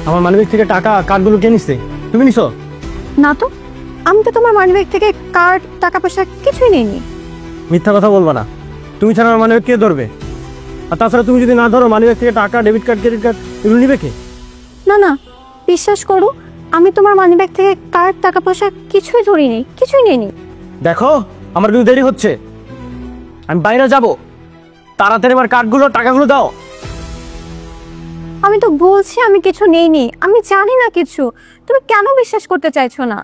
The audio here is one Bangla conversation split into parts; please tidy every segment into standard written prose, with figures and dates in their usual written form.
আমার মানিব্যাগ থেকে টাকা কার্ডগুলো কে নিছে? তুমি নিছো? না তো, আমি তো তোমার মানিব্যাগ থেকে কার্ড টাকা পয়সা কিছুই নেইনি। মিথ্যা কথা বলবা না। তুমি ছাড়া আমার মানিব্যাগ কে ধরবে? আর তাছাড়া তুমি যদি না ধরো মানিব্যাগ থেকে টাকা, ডেবিট কার্ড, ক্রেডিট কার্ড এগুলো নিবে কে? না না, বিশ্বাস করো, আমি তোমার মানিব্যাগ থেকে কার্ড টাকা পয়সা কিছুই ধরিনি, কিছুই নেইনি। দেখো আমার কিন্তু দেরি হচ্ছে, আমি বাইরে যাব, তাড়াতাড়ি আমার কার্ডগুলো টাকাগুলো দাও। আমি তো বলছি আমি কিছু নেইনি, আমি জানি না কিছু, তুমি কেন বিশ্বাস করতে চাইছো না?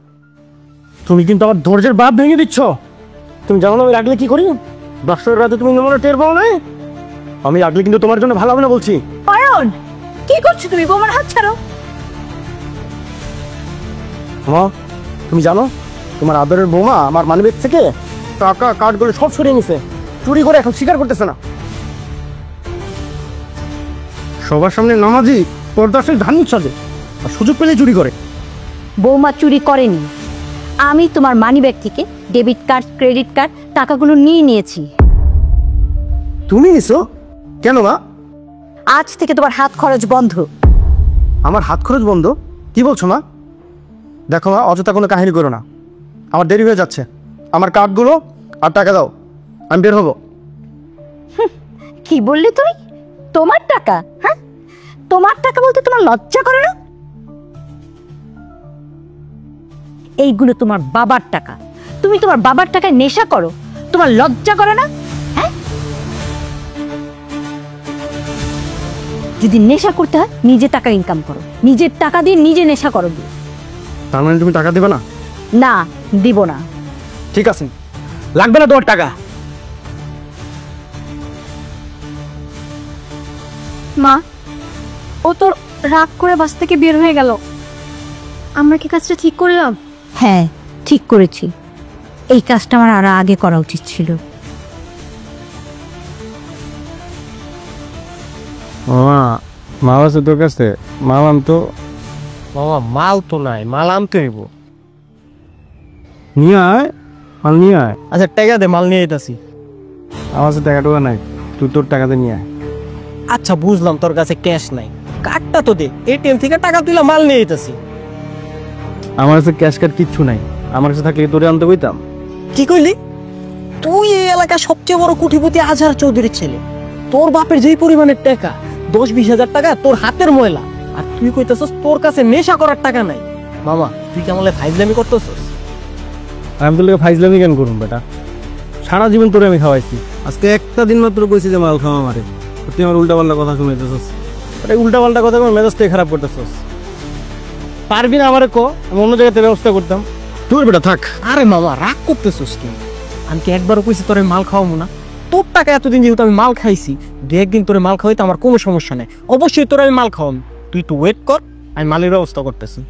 তুমি কিন্তু আমার ধৈর্যের বাঁধ ভেঙে দিচ্ছ। তুমি জানো না আমি রাখলে কি করি? দশটার রাতে তুমি মনে টের পাও না? আমি রাখলে কিন্তু তোমার জন্য ভালো হবে না বলছি। অয়ন, কি করছো তুমি? বোমার হাত ছাড়ো। মা, তুমি জানো তোমার আদরের বৌমা আমার মানিব্যাগ থেকে টাকা কার্ডগুলো সব সরিয়ে নিছে, চুরি করে এখন স্বীকার করতেছে না। সবার সামনে নামাজি পর্দাশীল ধার্মিক সাজে, আর সুযোগ পেলে চুরি করে। বৌমা চুরি করেনি, আমি তোমার মানিব্যাগ থেকে ডেবিট কার্ড, ক্রেডিট কার্ড টাকাগুলো নিয়ে নিয়েছি। তুমি নিছো? কেন মা? আজ থেকে তোমার হাত খরচ বন্ধ। আমার হাত খরচ বন্ধ? কি বলছো মা? দেখো মা, অযথা কোনো কাহিনী করো না, আমার দেরি হয়ে যাচ্ছে। আমার কার্ডগুলো আর টাকা দাও, আমি বের হবো। কি বললি তুমি? তোমার টাকা? হ্যাঁ, তোমার টাকা বলতে তোমার লজ্জা করে না? এইগুলো তোমার বাবার টাকা, তুমি তোমার বাবার টাকায় নেশা করো, তোমার লজ্জা করে না? হ্যাঁ, যদি নেশা করতে হয় নিজে টাকা ইনকাম করো, নিজের টাকা দিয়ে নিজে নেশা করো। তার মানে তুমি টাকা দেবে না? না, দিব না। ঠিক আছে, লাগবে না তোমার টাকা। মা, ও তো রাগ করে বাস থেকে বের হয়ে গেল। আমরা কি কাজটা ঠিক করলাম? হ্যাঁ, ঠিক করেছি। এই কাজটা আমার আরো আগে করা উচিত ছিল। মামা, মাল আছে তোর কাছে? মাল আনতো। মামা, মাল তো নাই, মাল আনতে হইব। নিয়ে আয়, মাল নিয়ে আয়। আচ্ছা টাকা দে, মাল নিয়ে যেতেছি। আমার কাছে টাকা টোকা নাই, তুই তোর টাকাতে নিয়ে আয়। আচ্ছা বুঝলাম তোর কাছে ক্যাশ নাই, কার্ডটা তো দে, এটিএম থেকে টাকা তুলে মাল নিয়ে যেতেছি। আমার কাছে ক্যাশ কার্ড কিচ্ছু নাই, আমার কাছে থাকলে তোরে আনতে বইতাম। কি কইলি? তুই এই এলাকার সবচেয়ে বড় কোটিপতি আজহার চৌধুরীর ছেলে, তোর বাপের যেই পরিমাণের টাকা, 10-20 হাজার টাকা তোর হাতের ময়লা, আর তুই কইতেছস তোর কাছে নেশা করার টাকা নাই। মামা, তুই কেমন ফাইজলামি করতেছস? আমি তোর ফাইজলামি কেন করুন বেটা? সারা জীবন তোরে আমি খাওয়াইছি, আজকে একটা দিন মাত্র কইছি যে মাল খাওয়া মারে, তুই আমার উল্টা পাল্টা কথা শুনাইতেছস। উল্টা পাল্টা কথা আমার মেজাজটাই খারাপ করতেছস। পারবি না আমারে কো, আমি অন্য জায়গাতে ব্যবস্থা করতাম। তোর বেটা থাক। আরে মামা, রাগ করতেছস তুই? আমি কি একবারও কইছি তোরে মাল খাওয়াবো না? তোর টাকা এতদিন যেহেতু আমি মাল খাইছি, দু একদিন তোরে মাল খাওয়াইতে আমার কোনো সমস্যা নেই, অবশ্যই তোরে আমি মাল খাওয়াম। তুই একটু ওয়েট কর, আমি মালের ব্যবস্থা করতেছি।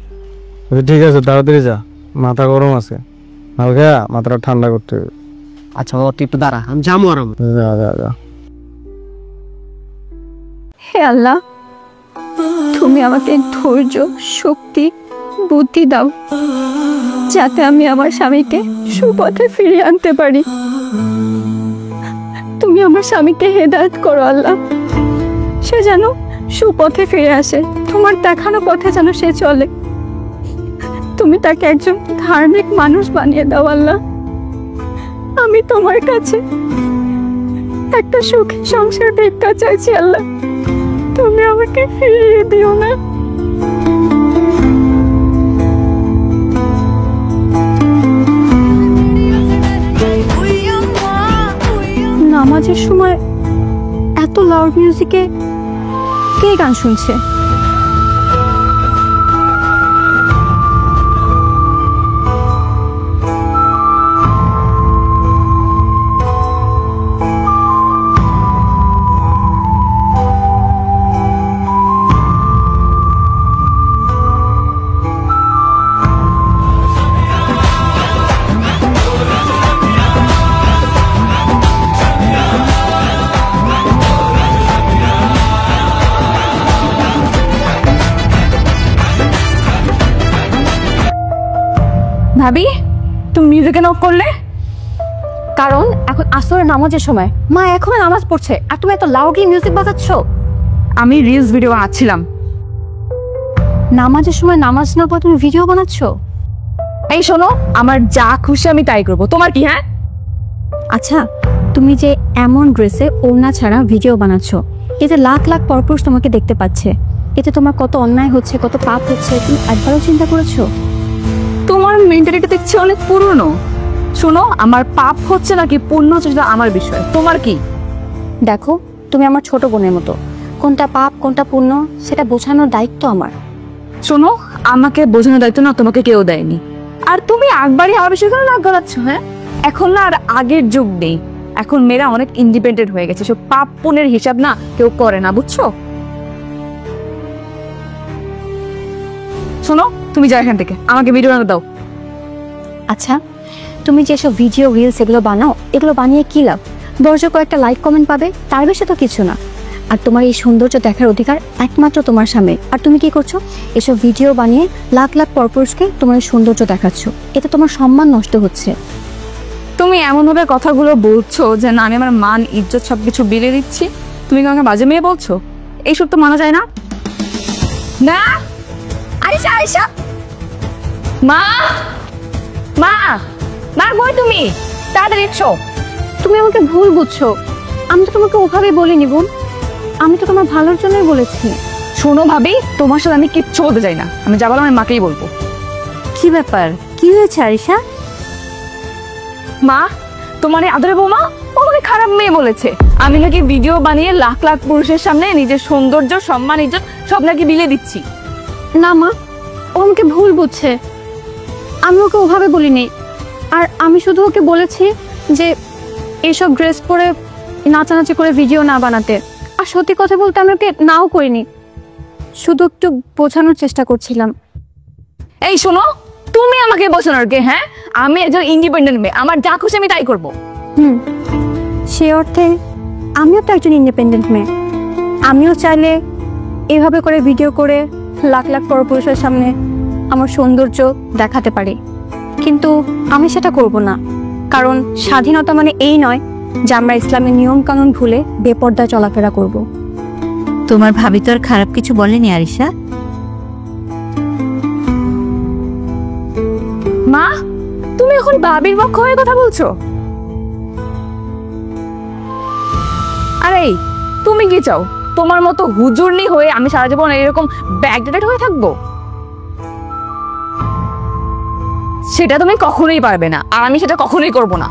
ঠিক আছে, তাড়াতাড়ি যা, মাথা গরম আছে, মাল খায়া মাথাটা ঠান্ডা করতে হবে। আচ্ছা মামা, তুই একটু দাঁড়া, আমি যাবো আরাম। যা যা যা। হে আল্লাহ, তুমি আমাকে ধৈর্য, শক্তি, বুদ্ধি দাও, যাতে আমি আমার স্বামীকে সুপথে ফিরিয়ে আনতে পারি। তুমি আমার স্বামীকে হেদায়েত করো আল্লাহ, সে যেন সুপথে ফিরে আসে, তোমার দেখানো পথে যেন সে চলে। তুমি তাকে একজন ধার্মিক মানুষ বানিয়ে দাও আল্লাহ। আমি তোমার কাছে একটা সুখী সংসার ভিক্ষা চাইছি আল্লাহ, তুমি আমাকে ফিরিয়ে দিও না। নামাজের সময় এত লাউড মিউজিকে কে গান শুনছে? ভাবি, তুমি মিউজিক কেন অফ করলে? কারণ এখন আসরের নামাজের সময়, মা এখন নামাজ পড়ছে, আর তুমি এত লাউডলি মিউজিক বাজাচ্ছ। আমি রিলস ভিডিও বানাচ্ছিলাম। নামাজের সময় নামাজ না পড়ে তুমি ভিডিও বানাচ্ছ? এই শোনো, আমার যা খুশি আমি তাই করবো, তোমার কি? হ্যাঁ আচ্ছা, তুমি যে এমন ড্রেসে ওড়না ছাড়া ভিডিও বানাচ্ছ, এতে লাখ লাখ পরপুরুষ তোমাকে দেখতে পাচ্ছে, এতে তোমার কত অন্যায় হচ্ছে, কত পাপ হচ্ছে, তুমি একবারও চিন্তা করেছো? তোমার মেন্টালিটি দেখছি অনেক পুরনো। শোনো, আমার পাপ হচ্ছে নাকি পুণ্য হচ্ছে সেটা আমার বিষয়, তোমার কি? দেখো, তুমি আমার ছোট বোনের মতো, কোনটা পাপ কোনটা পুণ্য সেটা বোঝানোর দায়িত্ব আমার। শোনো, আমাকে বোঝানোর দায়িত্ব না তোমাকে কেউ দেয়নি। আর তুমি একবারই আমার বিষয় করে রাগ গলাচ্ছ। হ্যাঁ, এখন না আর আগের যুগ নেই, এখন মেয়েরা অনেক ইন্ডিপেন্ডেন্ট হয়ে গেছে, সব পাপ পুণ্যের হিসাব না কেউ করে না, বুঝছো? শোনো, তুমি যাও এখান থেকে, আমাকে ভিডিও বানাতে দাও। আচ্ছা, তুমি যেসব ভিডিও রিলস এগুলো বানাও, এগুলো বানিয়ে কি লাভ? বর্জ্য কয়েকটা লাইক কমেন্ট পাবে, তার বেশি তো কিছু না। আর তোমার এই সৌন্দর্য দেখার অধিকার একমাত্র তোমার সামনে, আর তুমি কি করছো? এসব ভিডিও বানিয়ে লাখ লাখ পরপুরুষকে তোমার এই সৌন্দর্য দেখাচ্ছ, এতে তোমার সম্মান নষ্ট হচ্ছে। তুমি এমনভাবে কথাগুলো বলছো যে না আমি আমার মান ইজ্জত সবকিছু বিলে দিচ্ছি, তুমি কি আমাকে বাজে মেয়ে বলছো? এইসব তো মানা যায় না। না আয়েশা, আয়েশা, মা, মা, মা কই তুমি? তাড়াতাড়ি এসো। তুমি আমাকে ভুল বুঝছো, আমি তো তোমাকে ওভাবে বলিনি বোন, আমি তো তোমার ভালোর জন্যই বলেছি। শোনো ভাবি, তোমার সাথে আমি কিচ্ছু বলতে চাই না, আমি যা বললাম আমি মাকেই বলবো। কি ব্যাপার, কি হয়েছে আয়েশা? মা, তোমার এই আদরে বৌমা ও আমাকে খারাপ মেয়ে বলেছে, আমি নাকি ভিডিও বানিয়ে লাখ লাখ পুরুষের সামনে নিজের সৌন্দর্য সম্মান ইজ্জত সব নাকি বিলে দিচ্ছি। না মা, ও আমাকে ভুল বুঝছে, আমি ওকে ওভাবে বলিনি। আর আমি শুধু ওকে বলেছি যে এইসব ড্রেস পরে নাচানাচি করে ভিডিও না বানাতে। আর সত্যি কথা বলতে আমি ওকে নাও করিনি, শুধু একটু বোঝানোর চেষ্টা করছিলাম। এই শোনো, তুমি আমাকে বোঝানোর কে? হ্যাঁ, আমি একজন ইন্ডিপেন্ডেন্ট মেয়ে, আমার যা খুশি আমি তাই করবো। সে অর্থে আমিও তো একজন ইন্ডিপেন্ডেন্ট মেয়ে, আমিও চাইলে এভাবে করে ভিডিও করে লাখ লাখ পরপুরুষের সামনে আমার সৌন্দর্য দেখাতে পারি, কিন্তু আমি সেটা করব না। কারণ স্বাধীনতা মানে এই নয় যে আমরা ইসলামের নিয়ম কানুন ভুলে বেপর্দায় চলাফেরা করব। তোমার ভাবি তো আর খারাপ কিছু বলেনি আরিশা? মা, তুমি এখন ভাবির পক্ষ হয়ে কথা বলছো? আরে তুমি কি চাও, তোমার মতো হুজুরনি হয়ে আমি সারা জীবন এরকম ব্যাকডেটেড হয়ে থাকবো? সেটা তুমি কখনোই পারবে না, আর আমি সেটা কখনোই করব না।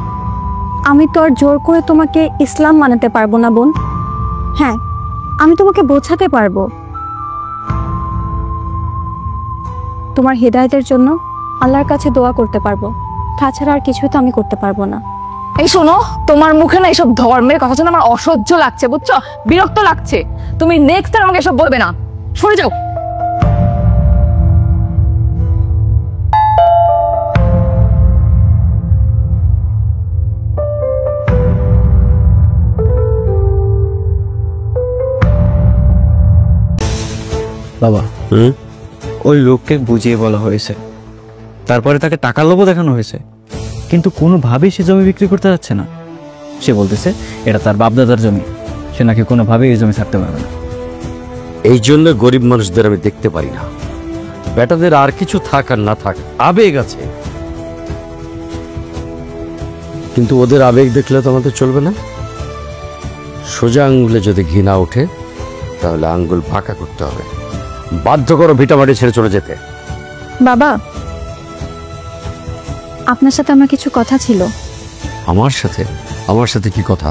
আমি তো আর জোর করে তোমাকে ইসলাম মানাতে পারবো না বোন। হ্যাঁ, আমি তোমাকে বোঝাতে পারবো, তোমার হেদায়েতের জন্য আল্লাহর কাছে দোয়া করতে পারবো, তাছাড়া আর কিছু তো আমি করতে পারবো না। এই শোনো, তোমার মুখে না এসব ধর্মের কথা শুনে আমার অসহ্য লাগছে, বুঝছো? বিরক্ত লাগছে। তুমি নেক্সট টাইম আমাকে এসব বলবে না, সরে যাও। বাবা, ওই লোককে বুঝিয়ে বলা হয়েছে, তারপরে তাকে টাকার লোভও দেখানো হয়েছে, কিন্তু কোনোভাবেই সে জমি বিক্রি করতে যাচ্ছে না। সে বলতেছে এটা তার বাপদাদার জমি, সে নাকি কোনোভাবেই এই জমি ছাড়তে পারবে না। এই জন্য গরিব মানুষদের আমি দেখতে পারি না। বেটাদের আর কিছু থাক আর না থাক, আবেগ আছে, কিন্তু ওদের আবেগ দেখলে তো আমাদের চলবে না। সোজা আঙ্গুলে যদি ঘৃণা ওঠে তাহলে আঙ্গুল ফাঁকা করতে হবে। বাধ্য করো ভিটামাটি ছেড়ে চলে যেতে। বাবা, আপনার সাথে আমার কিছু কথা ছিল। আমার সাথে? আমার সাথে কি কথা?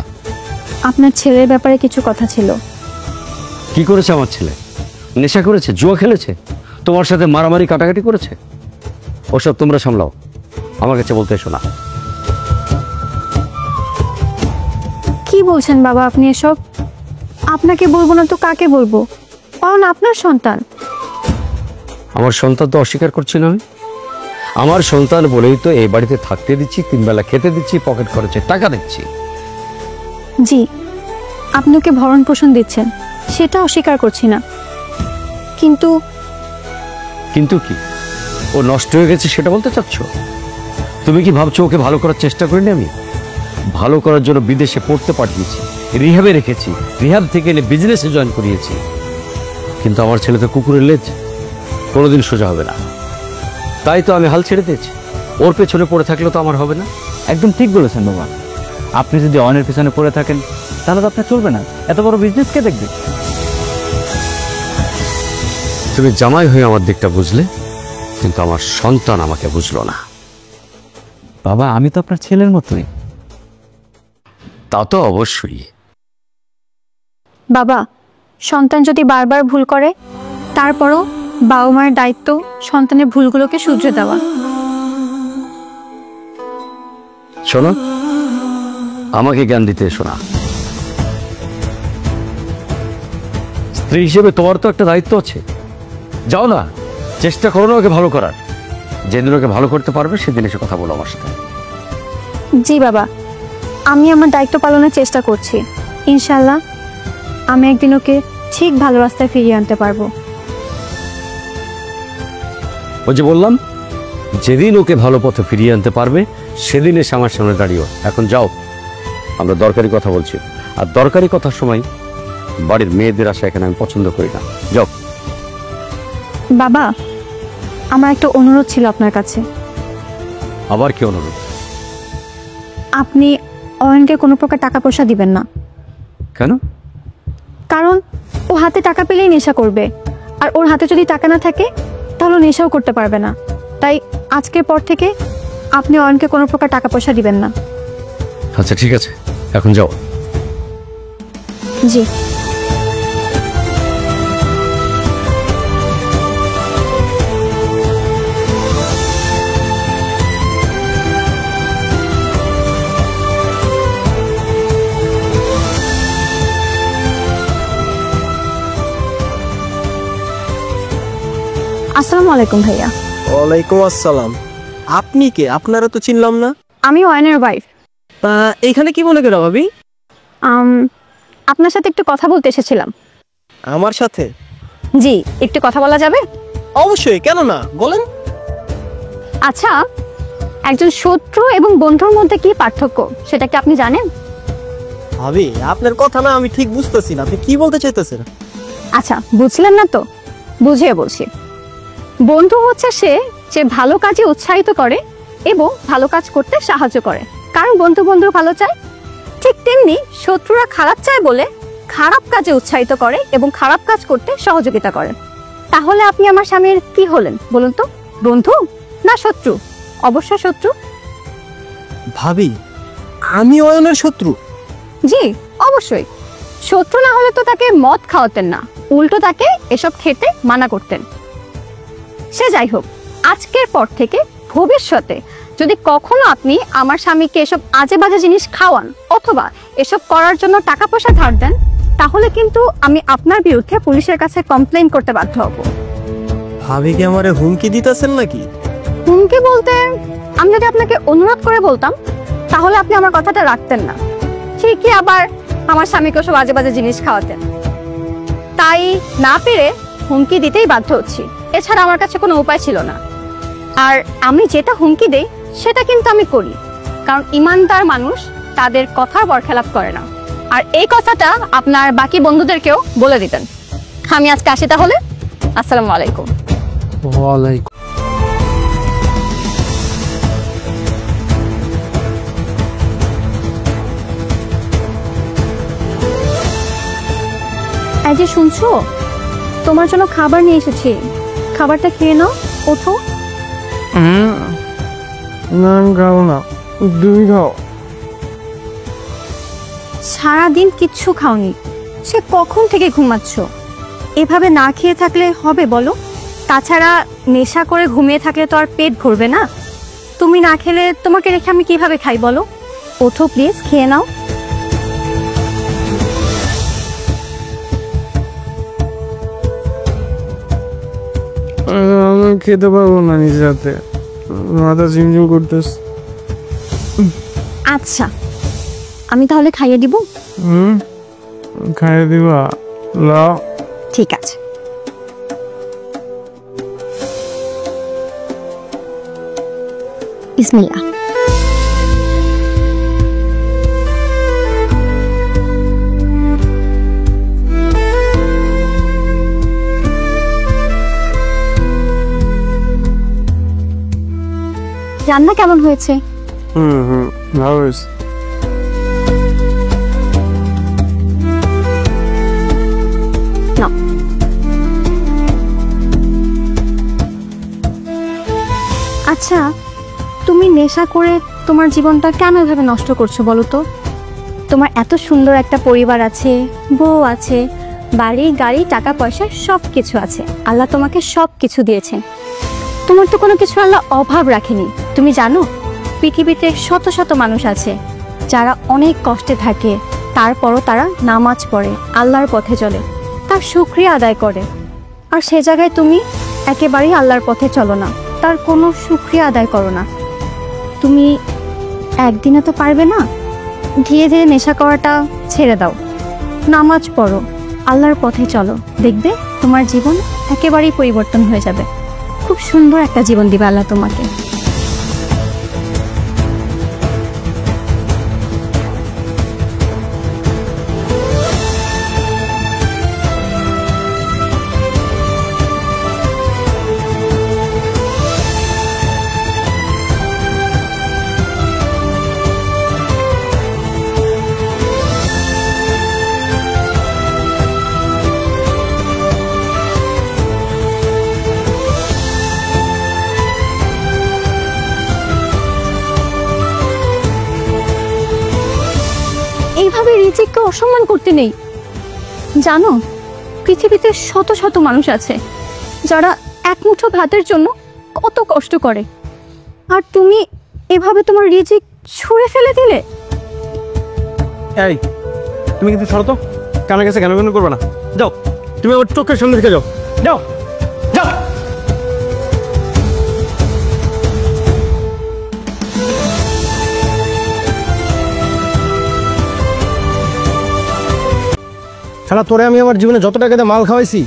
আপনার ছেলের ব্যাপারে কিছু কথা ছিল। কি করেছে আমার ছেলে? নেশা করেছে, জুয়া খেলেছে, তোমার সাথে মারামারি কাটাকাটি করেছে? ওসব তোমরা সামলাও, আমার কাছে বলতে এসো না। কি বলছেন বাবা আপনি এসব? আপনাকে বলবো না তো কাকে বলবো? কারণ আপনার সন্তান। আমার সন্তান তো অস্বীকার করছি না আমি। আমার সন্তান বলেই তো এই বাড়িতে থাকতে দিচ্ছি, 3 বেলা খেতে দিচ্ছি, পকেট খরচে টাকা দিচ্ছি। জি, আপনি ওকে ভরণ পোষণ দিচ্ছেন, সেটা অস্বীকার করছি না, কিন্তু কিন্তু কি ও নষ্ট হয়ে গেছে সেটা বলতে চাচ্ছ? তুমি কি ভাবছো ওকে ভালো করার চেষ্টা করিনি? আমি ভালো করার জন্য বিদেশে পড়তে পাঠিয়েছি, রিহাবে রেখেছি, রিহাব থেকে এনে বিজনেসে জয়েন করিয়েছি, কিন্তু আমার ছেলে তো কুকুরের লেজ। কোনোদিন সোজা হবে না। তাই তো আমি হাল ছেড়ে দিয়েছি। ওর পেছনে পড়ে থাকলে তো আমার হবে না। একদম ঠিক বলেছেন বাবা, আপনি যদি অয়নের পিছনে পড়ে থাকেন তাহলে তো আপনার চলবে না। এত বড় বিজনেস কে দেখবে? তুমি জামাই হয়ে আমার দিকটা বুঝলে, কিন্তু আমার সন্তান আমাকে বুঝলো না। বাবা, আমি তো আপনার ছেলের মতোই। তা তো অবশ্যই। বাবা, সন্তান যদি বারবার ভুল করে, তারপরও বাবা মায়ের দায়িত্ব সন্তানের ভুলগুলোকে শুধরে দেওয়া। শোনো, আমাকে জ্ঞান দিতে এসো না। স্ত্রী হিসেবে তোমার তো একটা দায়িত্ব আছে। যাও না, চেষ্টা করো না ওকে ভালো করার। যেদিন ওকে ভালো করতে পারবে সেদিন এসে কথা বলো আমার সাথে। জি বাবা, আমি আমার দায়িত্ব পালনের চেষ্টা করছি। ইনশাল্লাহ আমি একদিন ওকে ঠিক ভালো রাস্তায় ফিরিয়ে আনতে পারবো। ওই যে বললাম, যেদিন ওকে ভালো পথে ফিরিয়ে আনতে পারবে সেদিন এসে আমার সামনে দাঁড়িয়েও। এখন যাও, আমরা দরকারি কথা বলছি। আর দরকারি কথার সময় বাড়ির মেয়েদের আসা এখানে আমি পছন্দ করি না। যাও। বাবা, আমার একটা অনুরোধ ছিল আপনার কাছে। আবার কি অনুরোধ? আপনি অয়নকে কোনো প্রকার টাকা পয়সা দিবেন না। কেন? কারণ ও হাতে টাকা পেলেই নেশা করবে, আর ওর হাতে যদি টাকা না থাকে তাহলে ও নেশাও করতে পারবে না। তাই আজকের পর থেকে আপনি অয়নকে কোনো প্রকার টাকা পয়সা দিবেন না। আচ্ছা ঠিক আছে, এখন যাও। জি। আসসালামু আলাইকুম ভাইয়া। ওয়ালাইকুম আসসালাম। আপনি কে? আপনারা তো চিনলাম না। আমি অয়নের ওয়াইফ। তা এইখানে কি মনে করো ভাবি? আপনার সাথে একটু কথা বলতে এসেছিলাম। আমার সাথে? জি, একটু কথা বলা যাবে? অবশ্যই, কেন না, বলেন। আচ্ছা, একজন শত্রু এবং বন্ধুর মধ্যে কি পার্থক্য সেটা কি আপনি জানেন? ভাবি, আপনার কথা না আমি ঠিক বুঝতেছি না, আপনি কি বলতে চাইতেছেন? আচ্ছা, বুঝলেন না তো, বুঝিয়ে বলছি। বন্ধু হচ্ছে সে যে ভালো কাজে উৎসাহিত করে এবং ভালো কাজ করতে সাহায্য করে, কারণ বন্ধু বন্ধুর ভালো চায়। ঠিক তেমনি শত্রুরা খারাপ চায় বলে খারাপ কাজে উৎসাহিত করে এবং খারাপ কাজ করতে সহযোগিতা করে। তাহলে আপনি আমার স্বামীর কি হলেন বলুন তো? বন্ধু না শত্রু? অবশ্যই শত্রু। ভাবি, আমি অয়নের শত্রু? জি অবশ্যই। শত্রু না হলে তো তাকে মদ খাওয়াতেন না, উল্টো তাকে এসব খেতে মানা করতেন। সে যাই হোক, আজকের পর থেকে ভবিষ্যতে যদি কখনো আপনি আমার স্বামীকে এসব আজে বাজে জিনিস খাওয়ান অথবা এসব করার জন্য টাকা পয়সা ধার দেন, তাহলে কিন্তু আমি আপনার বিরুদ্ধে পুলিশের কাছে কমপ্লেইন করতে বাধ্য হব। ভাবি কি আমারে হুমকি দিতেছেন নাকি? হুমকি বলতে, আমি যদি আপনাকে অনুরোধ করে বলতাম তাহলে আপনি আমার কথাটা রাখতেন না, ঠিকই আবার আমার স্বামীকে সব আজে বাজে জিনিস খাওয়াতেন। তাই না পেরে হুমকি দিতেই বাধ্য হচ্ছি, এছাড়া আমার কাছে কোনো উপায় ছিল না। আর আমি যেটা হুমকি দেই সেটা কিন্তু আমি করি, কারণ ইমানদার মানুষ তাদের কথার বরখেলাপ করে না। আর এই কথাটা আপনার বাকি বন্ধুদেরকেও বলে দিতেন। আমি আজকে আসি তাহলে। আসসালামু আলাইকুম। ওয়ালাইকুম। এই যে শুনছো, তোমার জন্য খাবার নিয়ে এসেছি, খাবারটা খেয়ে নাও। ওঠো। না আমি খাবো না, তুমি খাও। সারাদিন কিচ্ছু খাওনি, সে কখন থেকে ঘুমাচ্ছ? এভাবে না খেয়ে থাকলে হবে বলো? তাছাড়া নেশা করে ঘুমিয়ে থাকলে তো আর পেট ভরবে না। তুমি না খেলে তোমাকে রেখে আমি কিভাবে খাই বলো? ওঠো প্লিজ, খেয়ে নাও। আমি খেতে পারবো না নিজের হাতে, মাথা ঝিমঝিম করতেছে। আচ্ছা, আমি তাহলে খাইয়ে দিব। খাইয়ে দিবা? লাও। ঠিক আছে। বিসমিল্লাহ। রান্না কেমন হয়েছে? ভালো হয়েছে। নাও। আচ্ছা, তুমি নেশা করে তোমার জীবনটা কেন এভাবে নষ্ট করছো বলো তো? তোমার এত সুন্দর একটা পরিবার আছে, বউ আছে, বাড়ি গাড়ি টাকা পয়সা সব কিছু আছে। আল্লাহ তোমাকে সব কিছু দিয়েছেন, তোমার তো কোনো কিছু আল্লাহ অভাব রাখেনি। তুমি জানো পৃথিবীতে শত শত মানুষ আছে যারা অনেক কষ্টে থাকে, তারপরও তারা নামাজ পড়ে, আল্লাহর পথে চলে, তার শুকরিয়া আদায় করে। আর সে জায়গায় তুমি একেবারেই আল্লাহর পথে চলো না, তার কোনো শুকরিয়া আদায় করো না। তুমি একদিনে তো পারবে না, ধীরে ধীরে নেশা করাটা ছেড়ে দাও, নামাজ পড়ো, আল্লাহর পথে চলো, দেখবে তোমার জীবন একেবারেই পরিবর্তন হয়ে যাবে। খুব সুন্দর একটা জীবন দিবে আল্লাহ তোমাকে। এইভাবে রিজিককে অসম্মান করতে নেই। জানো পৃথিবীতে শত শত মানুষ আছে যারা এক মুঠো ভাতের জন্য কত কষ্ট করে, আর তুমি এভাবে তোমার রিজিক ছুঁড়ে ফেলে দিলে। এই তুমি কিন্তু সরো তো, কানের কাছে কেন কেন করবে না, যাও তুমি আমার চোখের সামনে থেকে যাও, যাও যাও। সারা তোরে আমি আমার জীবনে যত টাকা দিয়ে মাল খাওয়াইছি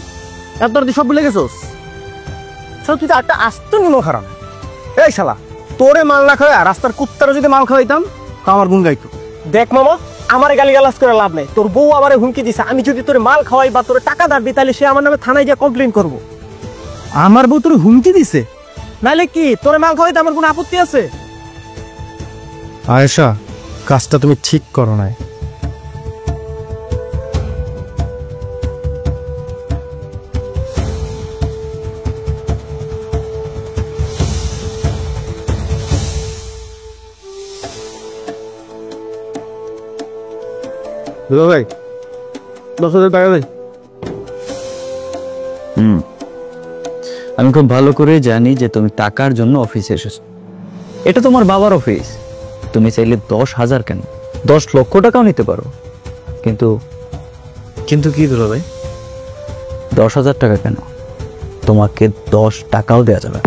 এত তুই সব ভুলে গেছোস। শালা তুই তো একটা আস্ত নিমো খারাপ। এই শালা তোরে মাল না খাওয়া রাস্তার কুত্তারও যদি মাল খাওয়াইতাম তা আমার গুণ গাইতো। দেখ মামা, আমার গালিগালাজ করে লাভ নাই। তোর বউ আমারে হুমকি দিছে, আমি যদি তোর মাল খাওয়াই বা তোর টাকা দাঁড় দিই তাহলে সে আমার নামে থানায় গিয়ে কমপ্লেন করবো। আমার বউ তোর হুমকি দিছে? নাহলে কি তোর মাল খাওয়াইতে আমার কোনো আপত্তি আছে? আয়েশা, কাজটা তুমি ঠিক করো নাই। ভাই 10,000 টাকা দেয়। আমি খুব ভালো করে জানি যে তুমি টাকার জন্য অফিসে এসেছো। এটা তোমার বাবার অফিস, তুমি চাইলে 10,000 কেন 10 লক্ষ টাকাও নিতে পারো। কিন্তু কিন্তু কি দিল ভাই? 10,000 টাকা কেন, তোমাকে 10 টাকাও দেওয়া যাবে,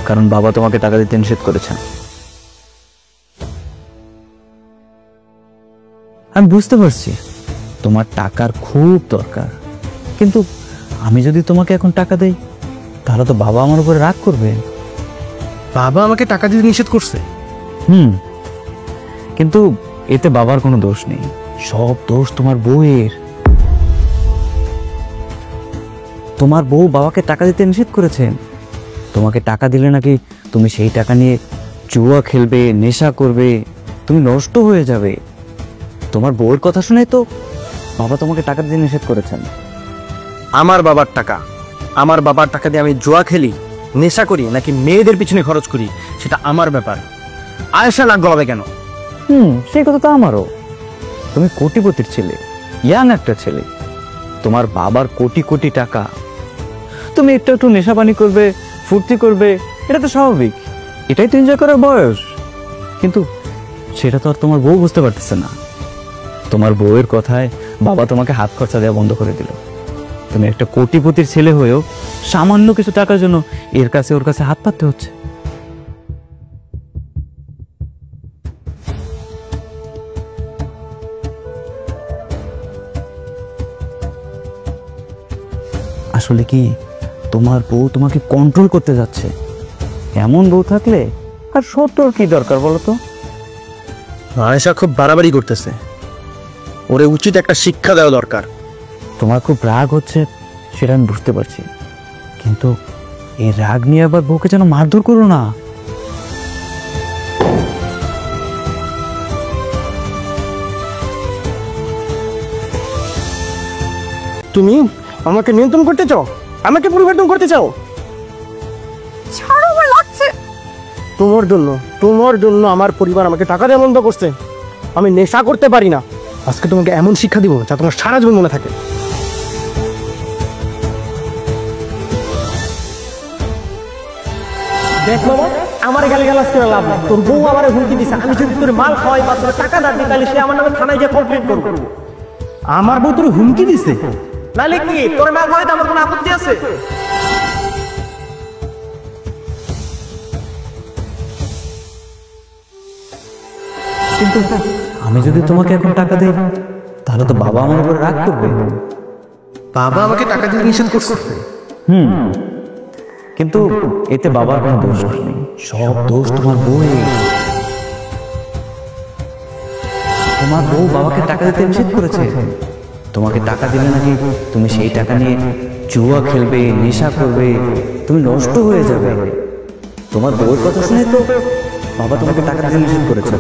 কারণ বাবা তোমাকে টাকা দিতে নিষেধ করেছেন। আমি বুঝতে পারছি তোমার টাকার খুব দরকার, কিন্তু আমি যদি তোমাকে এখন টাকা দেই তাহলে তো বাবা আমার উপরে রাগ করবে। বাবা আমাকে টাকা দিতে নিষেধ করছে? কিন্তু এতে বাবার কোনো দোষ নেই, সব দোষ তোমার বউয়ের। তোমার বউ বাবাকে টাকা দিতে নিষেধ করেছেন। তোমাকে টাকা দিলে নাকি তুমি সেই টাকা নিয়ে জুয়া খেলবে, নেশা করবে, তুমি নষ্ট হয়ে যাবে। তোমার বউয়ের কথা শুনে তো বাবা তোমাকে টাকা দিতে নিষেধ করেছেন। আমার বাবার টাকা, আমার বাবার টাকা দিয়ে আমি জুয়া খেলি, নেশা করি নাকি মেয়েদের পিছনে খরচ করি সেটা আমার ব্যাপার। আয়েশা নাক গলাবে কেন? সেই কথা তো আমারও। তুমি কোটিপতির ছেলে, ইয়াং একটা ছেলে, তোমার বাবার কোটি কোটি টাকা, তুমি একটু একটু নেশা পানি করবে, ফুর্তি করবে, এটা তো স্বাভাবিক, এটাই তো এনজয় করার বয়স। কিন্তু সেটা তো আর তোমার বউ বুঝতে পারতেছে না। তোমার বউয়ের কথায় বাবা তোমাকে হাত খরচা দেওয়া বন্ধ করে দিল। তুমি একটা কোটিপতির ছেলে হয়েও সামান্য কিছু টাকার জন্য এর কাছে ওর কাছে হাত পাততে হচ্ছে। আসলে কি তোমার বউ তোমাকে কন্ট্রোল করতে যাচ্ছে। এমন বউ থাকলে আর সত্যর কি দরকার বলো তো? আয়েশা খুব বাড়াবাড়ি করতেছে, ওরে উচিত একটা শিক্ষা দেওয়া দরকার। তোমার খুব রাগ হচ্ছে সেটা আমি বুঝতে পারছি, কিন্তু এই রাগ নিয়ে আবার বউকে যেন মারধর করো না। তুমি আমাকে নিয়ন্ত্রণ করতে চাও, আমাকে পরিবর্তন করতে চাও। ছাড়ো, আমার লাগছে। তোমার জন্য আমার পরিবার আমাকে টাকা দিয়ে বন্ধ করছে। আমি নেশা করতে পারি না। আজকে তোমাকে এমন শিক্ষা দিব যা তোমার সারা জীবন মনে থাকে। দেখ বাবা, আমার গালি গালাজ করে লাভ নাই। তোর বউ আমার হুমকি দিছে, আমি যদি তোর মাল খাওয়াই বা তোর টাকা না দিই তাহলে সে আমার নামে থানায় গিয়ে কমপ্লেন করবো। আমার বউ তোর হুমকি দিছে, নালে কি তোর মাল খাওয়াইতে আমার কোনো আপত্তি আছে? কিন্তু আমি যদি তোমাকে এখন টাকা দেই তাহলে তো বাবা আমার উপর রাগ করবে। বাবা আমাকে টাকা দিয়ে নিষেধ করছে। কিন্তু এতে বাবার কোনো দোষ নেই, সব দোষ তোমার বউয়ের। তোমার বউ বাবাকে টাকা দিতে নিষেধ করেছে। তোমাকে টাকা দিলে নাকি তুমি সেই টাকা নিয়ে জুয়া খেলবে, নেশা করবে, তুমি নষ্ট হয়ে যাবে। তোমার বউয়ের কথা শুনে তো বাবা তোমাকে টাকা দিতে নিষেধ করেছে।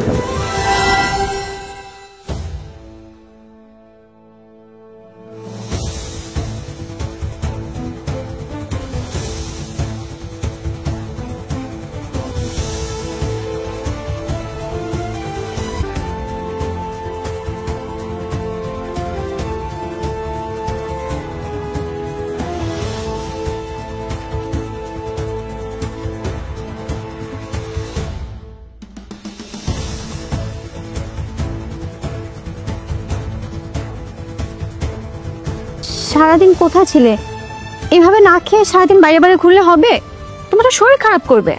সারাদিন কোথায় ছিলে? এভাবে না খেয়ে সারাদিন বাইরে বাইরে ঘুরলে হবে? তোমার তো শরীর খারাপ করবে।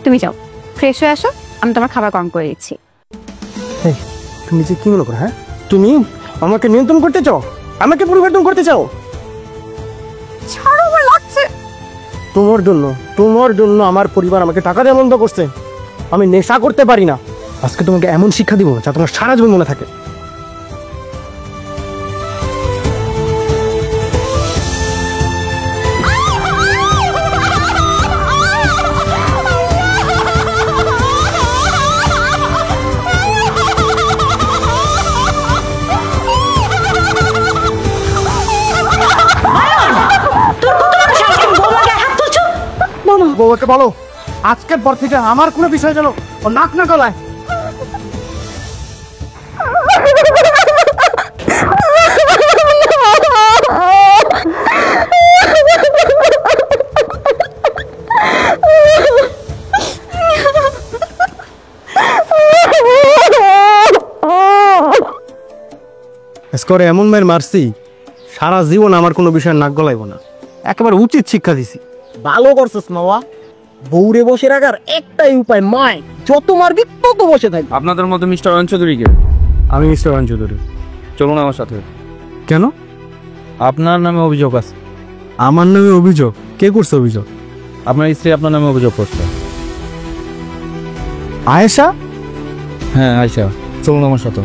তুমি যাও, ফ্রেশ হয়ে আসো, আমি তোমার খাবার গরম করে দিচ্ছি। তুমি যে কি মনে করো? হ্যাঁ, তুমি আমাকে নিয়ন্ত্রণ করতে চাও, আমাকে পরিবর্তন করতে চাও। ছাড়ো, আমার লাগছে। তোমার জন্য আমার পরিবার আমাকে টাকা দিয়ে বন্ধ করছে। আমি নেশা করতে পারি না। আজকে তোমাকে এমন শিক্ষা দিব যা তোমার সারা জীবন মনে থাকে। বউকে বলো আজকের পর থেকে আমার কোনো বিষয় যেন ও নাক না গলায়। স্কোরে এমন মায়ের মারছি, সারা জীবন আমার কোনো বিষয় নাক গলাইব না। একেবারে উচিত শিক্ষা দিছি। ভালো করছিস মামা। বউরে বসে রাখার একটাই উপায়, মায় যত মারবি তত বসে থাকবি। আপনাদের মতো মিস্টার অয়ন চৌধুরীকে? আমি মিস্টার অয়ন চৌধুরী। চলুন আমার সাথে। কেন? আপনার নামে অভিযোগ আছে। আমার নামে অভিযোগ? কে করছে অভিযোগ? আপনার স্ত্রী আপনার নামে অভিযোগ করছে। আয়েশা? হ্যাঁ, আয়েশা। চলুন আমার সাথে।